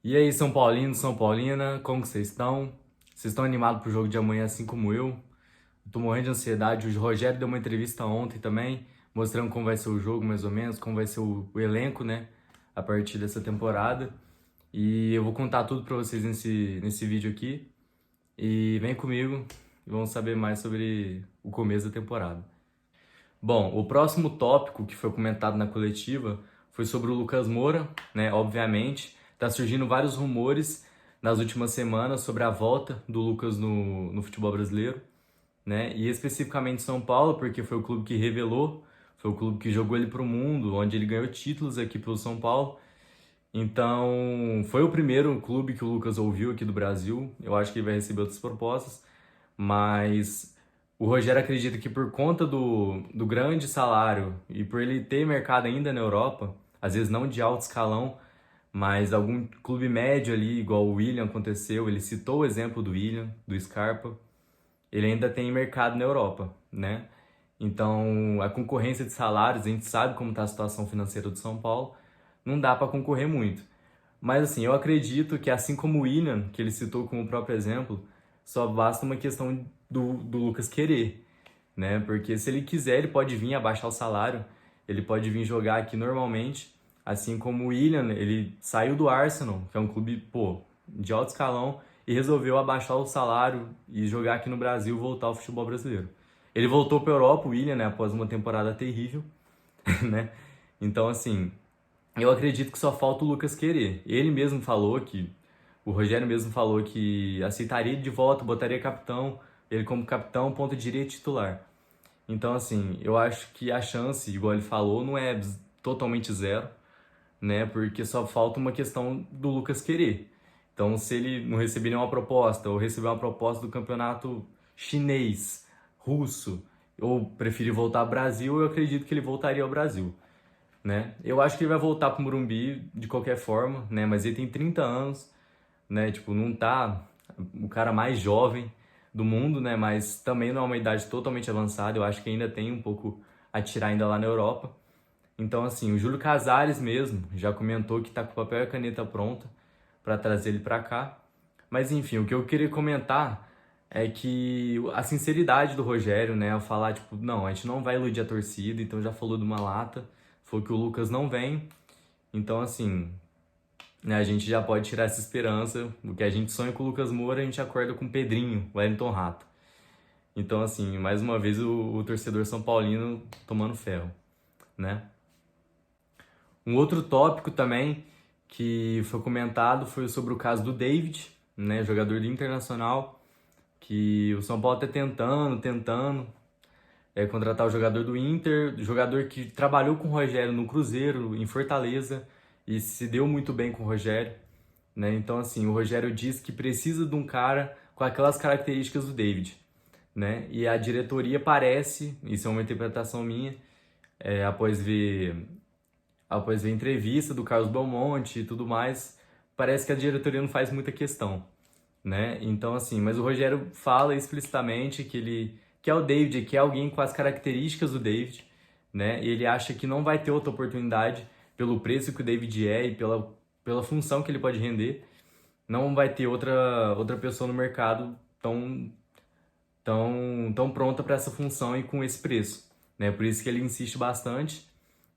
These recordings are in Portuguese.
E aí, São Paulino, São Paulina, como que vocês estão? Vocês estão animados pro jogo de amanhã, assim como eu? Eu tô morrendo de ansiedade. O Rogério deu uma entrevista ontem também, mostrando como vai ser o jogo, mais ou menos, como vai ser o elenco, né, a partir dessa temporada. E eu vou contar tudo pra vocês nesse vídeo aqui. E vem comigo e vamos saber mais sobre o começo da temporada. Bom, o próximo tópico que foi comentado na coletiva foi sobre o Lucas Moura, né? Obviamente, tá surgindo vários rumores nas últimas semanas sobre a volta do Lucas no futebol brasileiro, né? E especificamente São Paulo, porque foi o clube que revelou, foi o clube que jogou ele pro mundo, onde ele ganhou títulos aqui pelo São Paulo. Então, foi o primeiro clube que o Lucas ouviu aqui do Brasil. Eu acho que ele vai receber outras propostas, mas o Rogério acredita que por conta do grande salário e por ele ter mercado ainda na Europa, às vezes não de alto escalão, mas algum clube médio ali, igual o William aconteceu, ele citou o exemplo do William, do Scarpa, ele ainda tem mercado na Europa, né? Então, a concorrência de salários, a gente sabe como está a situação financeira do São Paulo, não dá para concorrer muito. Mas assim, eu acredito que assim como o William, que ele citou como próprio exemplo, só basta uma questão do Lucas querer, né? Porque se ele quiser, ele pode vir abaixar o salário, ele pode vir jogar aqui normalmente, assim como o William, ele saiu do Arsenal, que é um clube, pô, de alto escalão, e resolveu abaixar o salário e jogar aqui no Brasil, voltar ao futebol brasileiro. Ele voltou para a Europa, o William, né, após uma temporada terrível, né? Então, assim, eu acredito que só falta o Lucas querer. Ele mesmo falou que, o Rogério mesmo falou que aceitaria ele de volta, botaria capitão, ele como capitão, ponta direita titular. Então, assim, eu acho que a chance, igual ele falou, não é totalmente zero, né? Porque só falta uma questão do Lucas querer. Então, se ele não receber nenhuma proposta, ou receber uma proposta do campeonato chinês, russo, ou preferir voltar ao Brasil, eu acredito que ele voltaria ao Brasil, né? Eu acho que ele vai voltar pro Morumbi de qualquer forma, né? Mas ele tem 30 anos, né? Tipo, não tá o cara mais jovem do mundo, né? Mas também não é uma idade totalmente avançada. Eu acho que ainda tem um pouco a tirar ainda lá na Europa. Então, assim, o Júlio Casares mesmo já comentou que tá com papel e a caneta pronta para trazer ele para cá. Mas enfim, o que eu queria comentar é que a sinceridade do Rogério, né, ao falar tipo, não, a gente não vai iludir a torcida, então já falou de uma lata, falou que o Lucas não vem. Então, assim, né, a gente já pode tirar essa esperança. O que a gente sonha com o Lucas Moura, a gente acorda com o Pedrinho, o Wellington Rato. Então, assim, mais uma vez o torcedor São Paulino tomando ferro, né? Um outro tópico também que foi comentado foi sobre o caso do David, né, jogador do Internacional, que o São Paulo tá tentando contratar o jogador do Inter, jogador que trabalhou com o Rogério no Cruzeiro, em Fortaleza, e se deu muito bem com o Rogério, né? Então, assim, o Rogério diz que precisa de um cara com aquelas características do David, né? E a diretoria parece, isso é uma interpretação minha, após ver a entrevista do Carlos Belmonte e tudo mais, parece que a diretoria não faz muita questão, né? Então, assim, mas o Rogério fala explicitamente que ele quer o David, que é alguém com as características do David, né? E ele acha que não vai ter outra oportunidade pelo preço que o David é e pela função que ele pode render. Não vai ter outra pessoa no mercado tão pronta para essa função e com esse preço, né? Por isso que ele insiste bastante,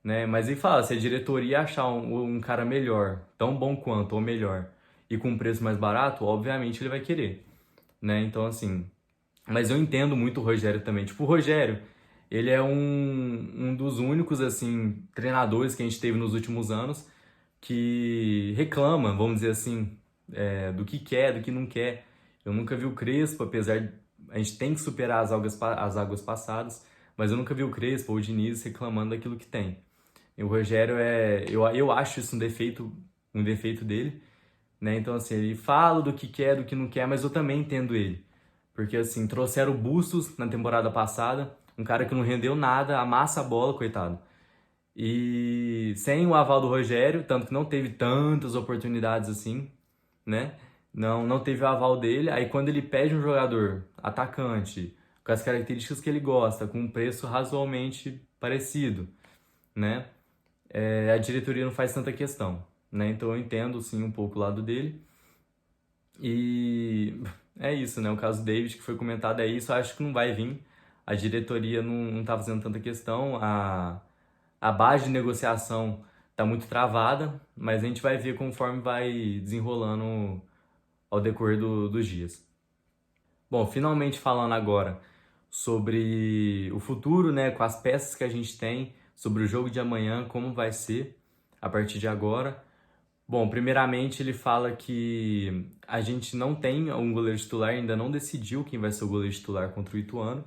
né? Mas ele fala, se a diretoria achar um cara melhor, tão bom quanto ou melhor, e com um preço mais barato, obviamente ele vai querer, né? Então, assim, mas eu entendo muito o Rogério também. Tipo, o Rogério, ele é um dos únicos, assim, treinadores que a gente teve nos últimos anos que reclama, vamos dizer assim, do que quer, do que não quer. Eu nunca vi o Crespo, apesar de a gente tem que superar as águas passadas, mas eu nunca vi o Crespo ou o Diniz reclamando daquilo que tem. E o Rogério eu acho isso um defeito dele, né? Então, assim, ele fala do que quer, do que não quer, mas eu também entendo ele. Porque, assim, trouxeram o Bustos na temporada passada, um cara que não rendeu nada, amassa a bola, coitado. E sem o aval do Rogério, tanto que não teve tantas oportunidades assim, né? Não teve o aval dele. Aí quando ele pede um jogador atacante, com as características que ele gosta, com um preço razoavelmente parecido, né? A diretoria não faz tanta questão, né? Então eu entendo, sim, um pouco o lado dele. E é isso, né? O caso do David, que foi comentado, é isso. Eu acho que não vai vir. A diretoria não tá fazendo tanta questão. A base de negociação tá muito travada, mas a gente vai ver conforme vai desenrolando ao decorrer dos dias. Bom, finalmente falando agora sobre o futuro, né, com as peças que a gente tem, sobre o jogo de amanhã, como vai ser a partir de agora. Bom, primeiramente ele fala que a gente não tem um goleiro titular, ainda não decidiu quem vai ser o goleiro titular contra o Ituano,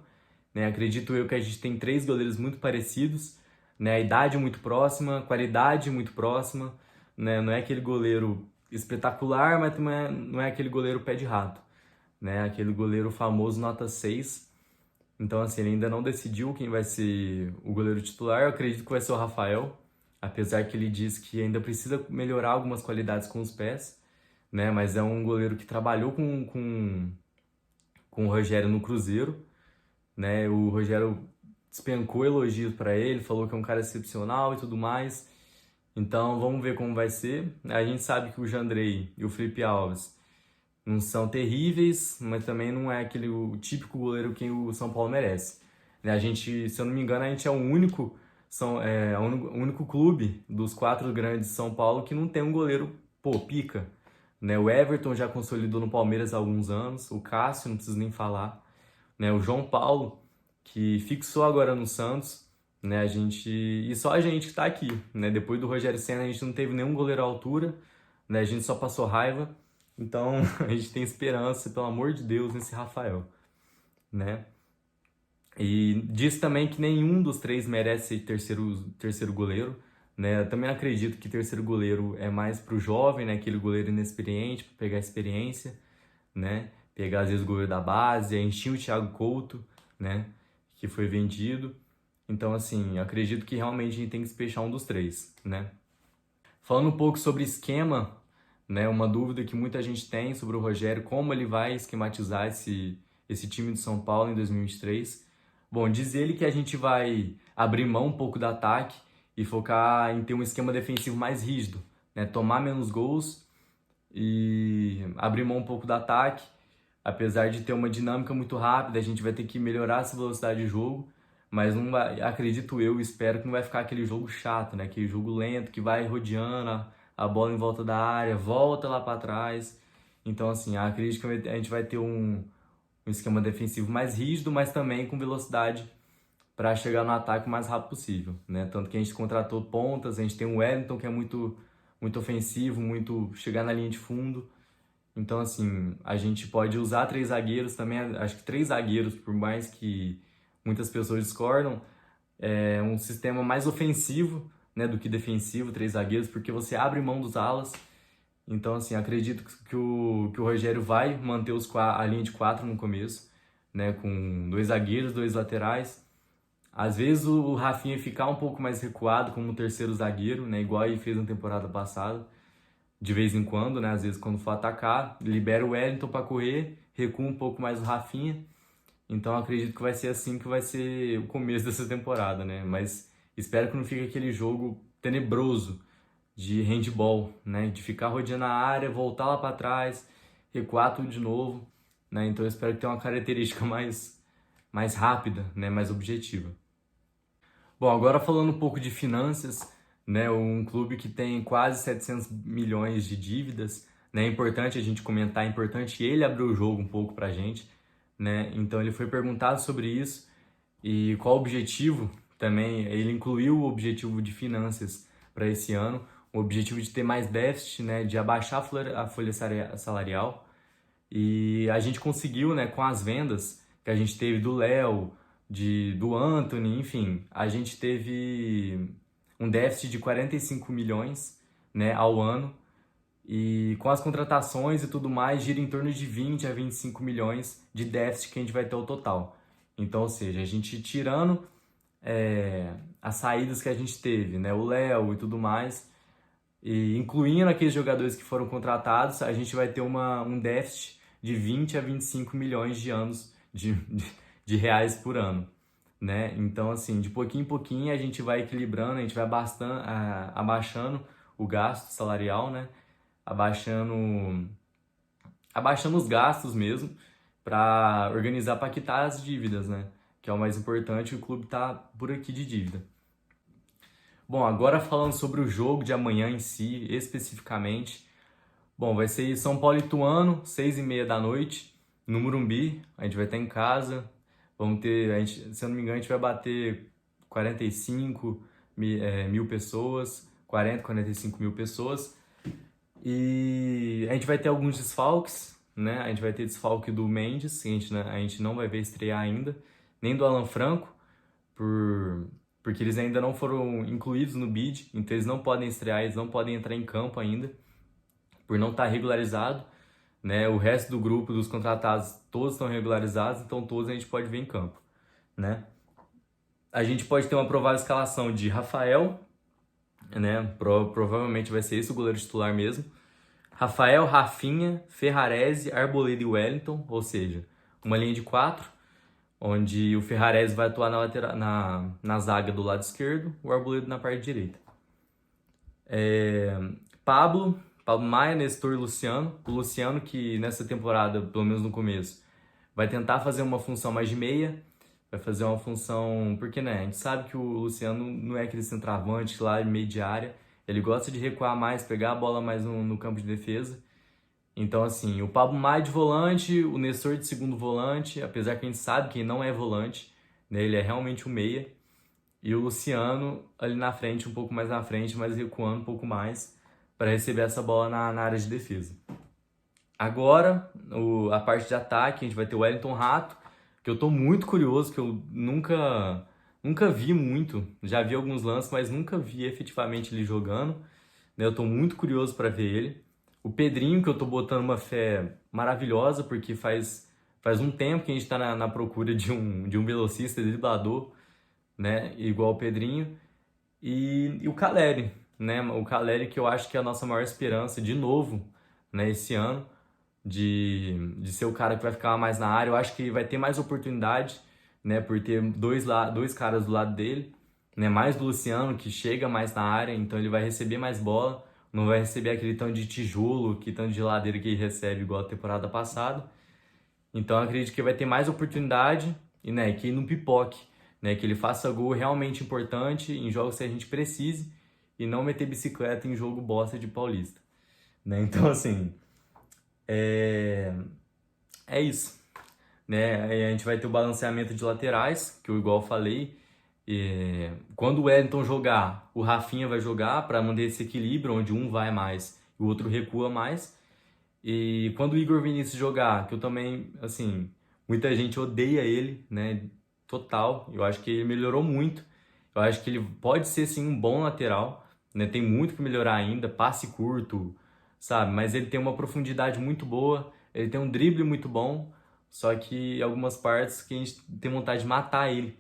né? Acredito eu que a gente tem três goleiros muito parecidos, né? A idade muito próxima, qualidade muito próxima, né? Não é aquele goleiro espetacular, mas também não é aquele goleiro pé de rato, né? Aquele goleiro famoso nota 6. Então, assim, ele ainda não decidiu quem vai ser o goleiro titular. Eu acredito que vai ser o Rafael, apesar que ele diz que ainda precisa melhorar algumas qualidades com os pés, né? Mas é um goleiro que trabalhou com o Rogério no Cruzeiro, né? O Rogério despencou elogios para ele, falou que é um cara excepcional e tudo mais. Então, vamos ver como vai ser. A gente sabe que o Jandrei e o Felipe Alves não são terríveis, mas também não é aquele o típico goleiro que o São Paulo merece. Né, a gente, se eu não me engano, a gente é o único clube dos quatro grandes de São Paulo que não tem um goleiro, pô, pica. Né, o Everton já consolidou no Palmeiras há alguns anos, o Cássio, não preciso nem falar. Né, o João Paulo, que fixou agora no Santos, né, e só a gente que tá aqui. Né, depois do Rogério Senna, a gente não teve nenhum goleiro à altura, né, a gente só passou raiva. Então, a gente tem esperança, pelo amor de Deus, nesse Rafael, né? E diz também que nenhum dos três merece ser terceiro goleiro, né? Eu também acredito que terceiro goleiro é mais pro jovem, né? Aquele goleiro inexperiente, para pegar experiência, né? Pegar, às vezes, o goleiro da base. A gente tinha o Thiago Couto, né? Que foi vendido. Então, assim, eu acredito que realmente a gente tem que despechar um dos três, né? Falando um pouco sobre esquema, né? Uma dúvida que muita gente tem sobre o Rogério, como ele vai esquematizar esse time de São Paulo em 2023. Bom, diz ele que a gente vai abrir mão um pouco do ataque e focar em ter um esquema defensivo mais rígido, né? Tomar menos gols e abrir mão um pouco do ataque. Apesar de ter uma dinâmica muito rápida, a gente vai ter que melhorar essa velocidade de jogo, mas não vai, acredito eu, espero que não vai ficar aquele jogo chato, né? Aquele jogo lento que vai rodeando a bola em volta da área, volta lá para trás. Então, assim, acredito que a gente vai ter um esquema defensivo mais rígido, mas também com velocidade para chegar no ataque o mais rápido possível, né? Tanto que a gente contratou pontas, a gente tem o Wellington que é muito ofensivo, muito chegar na linha de fundo. Então, assim, a gente pode usar três zagueiros também. Acho que três zagueiros, por mais que muitas pessoas discordam, é um sistema mais ofensivo, né, do que defensivo, três zagueiros, porque você abre mão dos alas. Então, assim, acredito que o Rogério vai manter a linha de quatro no começo, né, com dois zagueiros, dois laterais. Às vezes o Rafinha ficar um pouco mais recuado como terceiro zagueiro, né, igual ele fez na temporada passada de vez em quando, né? Às vezes quando for atacar, libera o Wellington para correr, recua um pouco mais o Rafinha. Então acredito que vai ser assim que vai ser o começo dessa temporada, né? Mas espero que não fique aquele jogo tenebroso de handball, né? De ficar rodeando a área, voltar lá para trás, recuar tudo de novo, né? Então eu espero que tenha uma característica mais rápida, né? Mais objetiva. Bom, agora falando um pouco de finanças, né? Um clube que tem quase 700 milhões de dívidas, né? É importante a gente comentar, é importante ele abrir o jogo um pouco pra gente, né? Então ele foi perguntado sobre isso e qual o objetivo também, ele incluiu o objetivo de finanças para esse ano, o objetivo de ter mais déficit, né? De abaixar a folha salarial e a gente conseguiu, né? Com as vendas que a gente teve do Léo, do Anthony, enfim, a gente teve um déficit de 45 milhões, né, ao ano, e com as contratações e tudo mais, gira em torno de 20 a 25 milhões de déficit que a gente vai ter ao total. Então, ou seja, a gente tirando as saídas que a gente teve, né, o Léo e tudo mais, e incluindo aqueles jogadores que foram contratados, a gente vai ter um déficit de 20 a 25 milhões de reais por ano, né? Então, assim, de pouquinho em pouquinho a gente vai equilibrando, a gente vai abaixando o gasto salarial, né? Abaixando os gastos mesmo, para organizar para quitar as dívidas, né? Que é o mais importante, o clube tá por aqui de dívida. Bom, agora falando sobre o jogo de amanhã em si, especificamente. Bom, vai ser São Paulo e Ituano, 6h30 da noite, no Morumbi. A gente vai estar em casa. Vamos ter, se eu não me engano, a gente vai bater 45 mil pessoas, 45 mil pessoas. E a gente vai ter alguns desfalques, né? A gente vai ter desfalque do Mendes, a gente não vai ver estrear ainda, nem do Alan Franco, porque eles ainda não foram incluídos no bid, então eles não podem estrear, eles não podem entrar em campo ainda, por não estar regularizado, né? O resto do grupo dos contratados, todos estão regularizados, então todos a gente pode ver em campo, né? A gente pode ter uma provável escalação de Rafael, né? Provavelmente vai ser esse o goleiro titular mesmo. Rafael, Rafinha, Ferrarese, Arboleda e Wellington, ou seja, uma linha de 4, onde o Ferrarese vai atuar na zaga do lado esquerdo, o Arboleda na parte direita. Pablo Maia, Nestor e Luciano. O Luciano, que nessa temporada, pelo menos no começo, vai tentar fazer uma função mais de meia, vai fazer uma função... Porque, né, a gente sabe que o Luciano não é aquele centroavante lá, meio de área, ele gosta de recuar mais, pegar a bola mais no campo de defesa. Então, assim, o Pablo Maia de volante, o Nestor de segundo volante, apesar que a gente sabe que ele não é volante, né, ele é realmente um meia. E o Luciano ali na frente, um pouco mais na frente, mas recuando um pouco mais para receber essa bola na área de defesa. Agora, a parte de ataque, a gente vai ter o Wellington Rato, que eu tô muito curioso, que eu nunca vi muito. Já vi alguns lances, mas nunca vi efetivamente ele jogando, né? Eu tô muito curioso para ver ele. O Pedrinho, que eu tô botando uma fé maravilhosa, porque faz um tempo que a gente tá na procura de um velocista driblador, né? Igual o Pedrinho. E o Caleri, né? O Caleri, que eu acho que é a nossa maior esperança, de novo, né? Esse ano, de ser o cara que vai ficar mais na área. Eu acho que vai ter mais oportunidade, né? Por ter dois caras do lado dele, né? Mais do Luciano, que chega mais na área, então ele vai receber mais bola. Não vai receber aquele tanto de tijolo, que tanto de geladeira que ele recebe, igual a temporada passada. Então eu acredito que vai ter mais oportunidade e, né, que não pipoque, né? Que ele faça gol realmente importante em jogos que a gente precise e não meter bicicleta em jogo bosta de Paulista, né? Então, assim, é isso, né? Aí a gente vai ter o balanceamento de laterais, que eu igual falei. Quando o Wellington jogar, o Rafinha vai jogar para manter esse equilíbrio, onde um vai mais e o outro recua mais. E quando o Igor Vinícius jogar, que eu também, assim, muita gente odeia ele, né? Total. Eu acho que ele melhorou muito. Eu acho que ele pode ser, sim, um bom lateral, né? Tem muito que melhorar ainda, passe curto, sabe? Mas ele tem uma profundidade muito boa, ele tem um drible muito bom, só que algumas partes que a gente tem vontade de matar ele,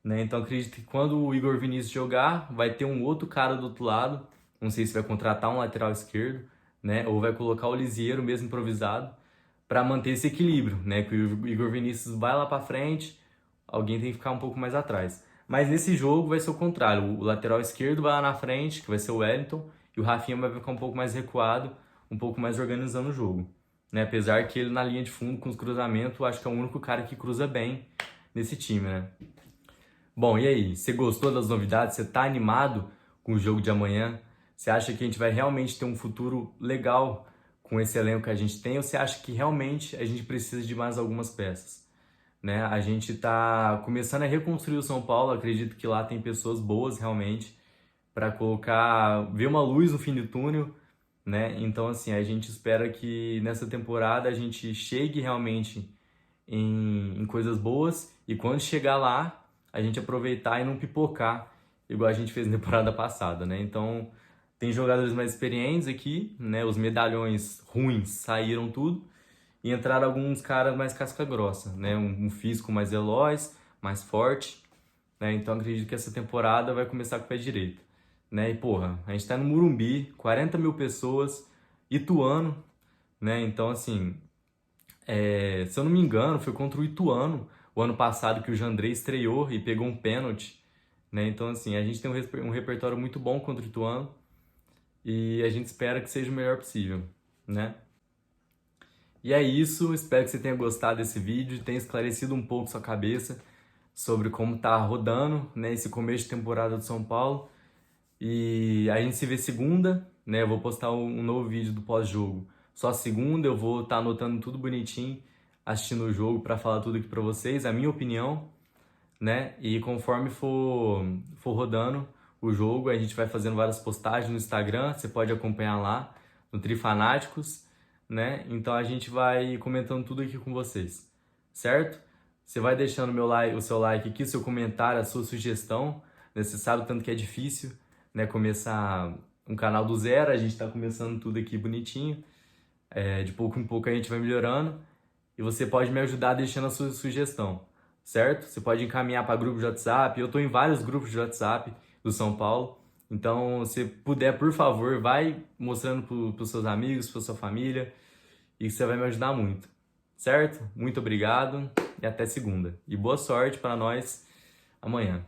né? Então acredito que quando o Igor Vinícius jogar, vai ter um outro cara do outro lado. Não sei se vai contratar um lateral esquerdo, né? Ou vai colocar o Lisieiro mesmo improvisado para manter esse equilíbrio, né? Que o Igor Vinícius vai lá para frente, alguém tem que ficar um pouco mais atrás. Mas nesse jogo vai ser o contrário. O lateral esquerdo vai lá na frente, que vai ser o Wellington, e o Rafinha vai ficar um pouco mais recuado, um pouco mais organizando o jogo, né? Apesar que ele na linha de fundo com os cruzamentos, eu acho que é o único cara que cruza bem nesse time, né? Bom, e aí? Você gostou das novidades? Você tá animado com o jogo de amanhã? Você acha que a gente vai realmente ter um futuro legal com esse elenco que a gente tem? Ou você acha que realmente a gente precisa de mais algumas peças, né? A gente tá começando a reconstruir o São Paulo. Acredito que lá tem pessoas boas realmente para ver uma luz no fim do túnel, né? Então, assim, a gente espera que nessa temporada a gente chegue realmente em coisas boas e quando chegar lá, a gente aproveitar e não pipocar, igual a gente fez na temporada passada, né? Então, tem jogadores mais experientes aqui, né? Os medalhões ruins saíram tudo e entraram alguns caras mais casca grossa, né? Um físico mais veloz, mais forte, né? Então, acredito que essa temporada vai começar com o pé direito, né? E, porra, a gente tá no Morumbi, 40 mil pessoas, Ituano, né? Então, assim, se eu não me engano, foi contra o Ituano, o ano passado, que o Jandrei estreou e pegou um pênalti, né? Então, assim, a gente tem um repertório muito bom contra o Ituano. e a gente espera que seja o melhor possível, né? E é isso, espero que você tenha gostado desse vídeo, tenha esclarecido um pouco sua cabeça sobre como tá rodando, né, esse começo de temporada do São Paulo. E a gente se vê segunda, né? Eu vou postar um novo vídeo do pós-jogo. Só segunda eu vou estar anotando tudo bonitinho, assistindo o jogo para falar tudo aqui para vocês, a minha opinião, né? E conforme for rodando o jogo, a gente vai fazendo várias postagens no Instagram, você pode acompanhar lá no Trifanáticos, né? Então a gente vai comentando tudo aqui com vocês, certo? Você vai deixando o seu like aqui, seu comentário, a sua sugestão, né? Você sabe o tanto que é difícil, né, começar um canal do zero, a gente está começando tudo aqui bonitinho, de pouco em pouco a gente vai melhorando, e você pode me ajudar deixando a sua sugestão, certo? Você pode encaminhar para grupos de WhatsApp, eu estou em vários grupos de WhatsApp do São Paulo, então se puder, por favor, vai mostrando para os seus amigos, para sua família, e você vai me ajudar muito, certo? Muito obrigado e até segunda. E boa sorte para nós amanhã.